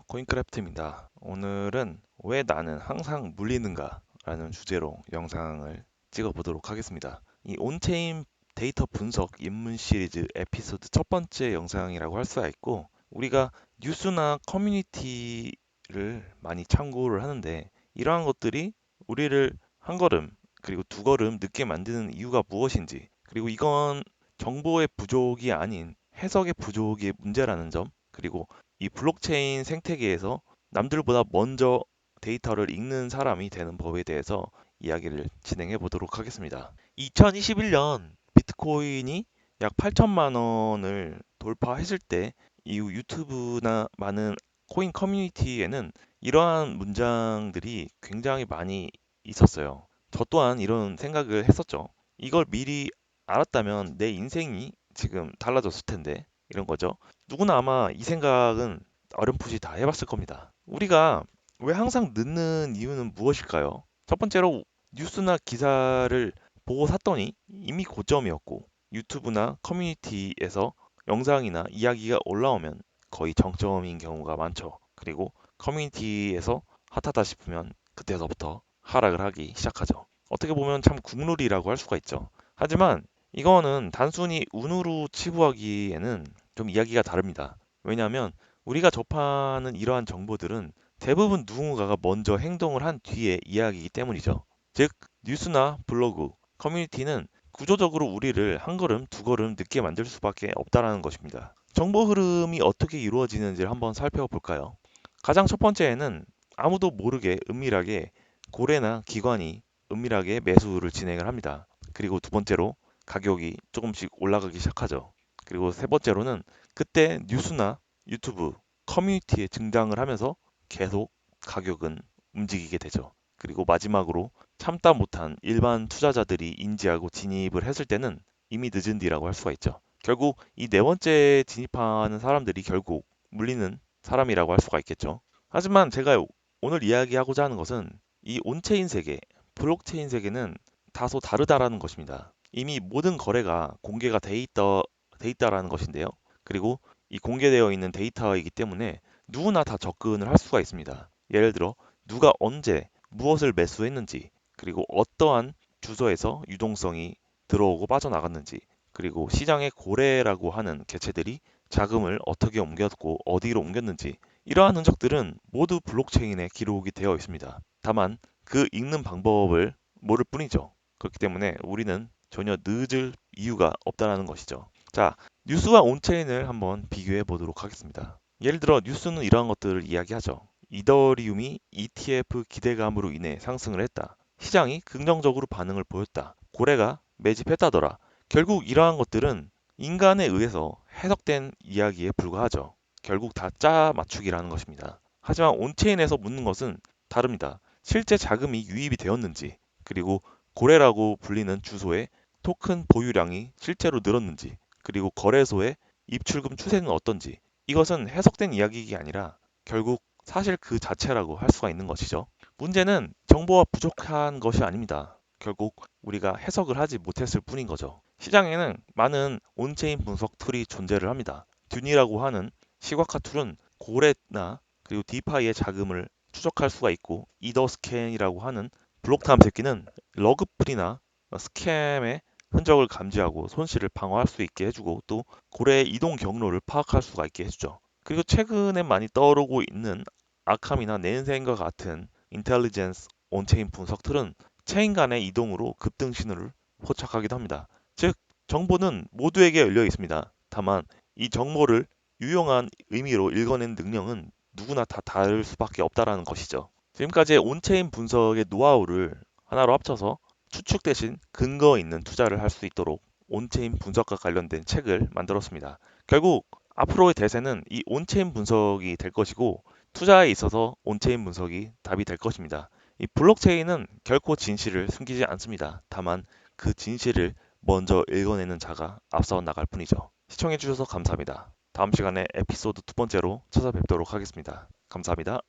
코인크래프트입니다. 오늘은 왜 나는 항상 물리는가 라는 주제로 영상을 찍어보도록 하겠습니다. 이 온체인 데이터 분석 입문 시리즈 에피소드 첫 번째 영상이라고 할 수가 있고, 우리가 뉴스나 커뮤니티를 많이 참고를 하는데, 이러한 것들이 우리를 한 걸음 그리고 두 걸음 늦게 만드는 이유가 무엇인지, 그리고 이건 정보의 부족이 아닌 해석의 부족의 문제라는 점, 그리고 이 블록체인 생태계에서 남들보다 먼저 데이터를 읽는 사람이 되는 법에 대해서 이야기를 진행해 보도록 하겠습니다. 2021년 비트코인이 약 8천만 원을 돌파했을 때 이후 유튜브나 많은 코인 커뮤니티에는 이러한 문장들이 굉장히 많이 있었어요. 저 또한 이런 생각을 했었죠. 이걸 미리 알았다면 내 인생이 지금 달라졌을 텐데, 이런 거죠. 누구나 아마 이 생각은 어렴풋이 다 해봤을 겁니다. 우리가 왜 항상 늦는 이유는 무엇일까요? 첫 번째로 뉴스나 기사를 보고 샀더니 이미 고점이었고, 유튜브나 커뮤니티에서 영상이나 이야기가 올라오면 거의 정점인 경우가 많죠. 그리고 커뮤니티에서 핫하다 싶으면 그때서부터 하락을 하기 시작하죠. 어떻게 보면 참 국룰이라고 할 수가 있죠. 하지만 이거는 단순히 운으로 치부하기에는 좀 이야기가 다릅니다. 왜냐하면 우리가 접하는 이러한 정보들은 대부분 누군가가 먼저 행동을 한 뒤의 이야기이기 때문이죠. 즉, 뉴스나 블로그, 커뮤니티는 구조적으로 우리를 한 걸음, 두 걸음 늦게 만들 수밖에 없다라는 것입니다. 정보 흐름이 어떻게 이루어지는지를 한번 살펴볼까요? 가장 첫 번째에는 아무도 모르게 은밀하게 고래나 기관이 은밀하게 매수를 진행을 합니다. 그리고 두 번째로 가격이 조금씩 올라가기 시작하죠. 그리고 세 번째로는 그때 뉴스나 유튜브, 커뮤니티에 등장을 하면서 계속 가격은 움직이게 되죠. 그리고 마지막으로 참다 못한 일반 투자자들이 인지하고 진입을 했을 때는 이미 늦은 뒤라고 할 수가 있죠. 결국 이 네 번째 진입하는 사람들이 결국 물리는 사람이라고 할 수가 있겠죠. 하지만 제가 오늘 이야기하고자 하는 것은 이 온체인 세계, 블록체인 세계는 다소 다르다라는 것입니다. 이미 모든 거래가 공개가 돼 있다라는 것인데요. 그리고 이 공개되어 있는 데이터이기 때문에 누구나 다 접근을 할 수가 있습니다. 예를 들어 누가 언제 무엇을 매수했는지, 그리고 어떠한 주소에서 유동성이 들어오고 빠져나갔는지, 그리고 시장의 고래라고 하는 개체들이 자금을 어떻게 옮겼고 어디로 옮겼는지, 이러한 흔적들은 모두 블록체인에 기록이 되어 있습니다. 다만 그 읽는 방법을 모를 뿐이죠. 그렇기 때문에 우리는 전혀 늦을 이유가 없다는 것이죠. 자, 뉴스와 온체인을 한번 비교해 보도록 하겠습니다. 예를 들어 뉴스는 이러한 것들을 이야기하죠. 이더리움이 ETF 기대감으로 인해 상승을 했다. 시장이 긍정적으로 반응을 보였다. 고래가 매집했다더라. 결국 이러한 것들은 인간에 의해서 해석된 이야기에 불과하죠. 결국 다 짜 맞추기라는 것입니다. 하지만 온체인에서 묻는 것은 다릅니다. 실제 자금이 유입이 되었는지, 그리고 고래라고 불리는 주소에 토큰 보유량이 실제로 늘었는지, 그리고 거래소의 입출금 추세는 어떤지, 이것은 해석된 이야기가 아니라 결국 사실 그 자체라고 할 수가 있는 것이죠. 문제는 정보가 부족한 것이 아닙니다. 결국 우리가 해석을 하지 못했을 뿐인 거죠. 시장에는 많은 온체인 분석 툴이 존재를 합니다. 듄이라고 하는 시각화 툴은 고래나 그리고 디파이의 자금을 추적할 수가 있고, 이더스캔이라고 하는 블록 탐색기는 러그풀이나 스캠의 흔적을 감지하고 손실을 방어할 수 있게 해주고, 또 고래의 이동 경로를 파악할 수가 있게 해주죠. 그리고 최근에 많이 떠오르고 있는 아캄이나 낸센과 같은 인텔리전스 온체인 분석 툴은 체인 간의 이동으로 급등 신호를 포착하기도 합니다. 즉, 정보는 모두에게 열려 있습니다. 다만 이 정보를 유용한 의미로 읽어낸 능력은 누구나 다 다를 수밖에 없다라는 것이죠. 지금까지의 온체인 분석의 노하우를 하나로 합쳐서 추측 대신 근거 있는 투자를 할 수 있도록 온체인 분석과 관련된 책을 만들었습니다. 결국 앞으로의 대세는 이 온체인 분석이 될 것이고, 투자에 있어서 온체인 분석이 답이 될 것입니다. 이 블록체인은 결코 진실을 숨기지 않습니다. 다만 그 진실을 먼저 읽어내는 자가 앞서 나갈 뿐이죠. 시청해주셔서 감사합니다. 다음 시간에 에피소드 두 번째로 찾아뵙도록 하겠습니다. 감사합니다.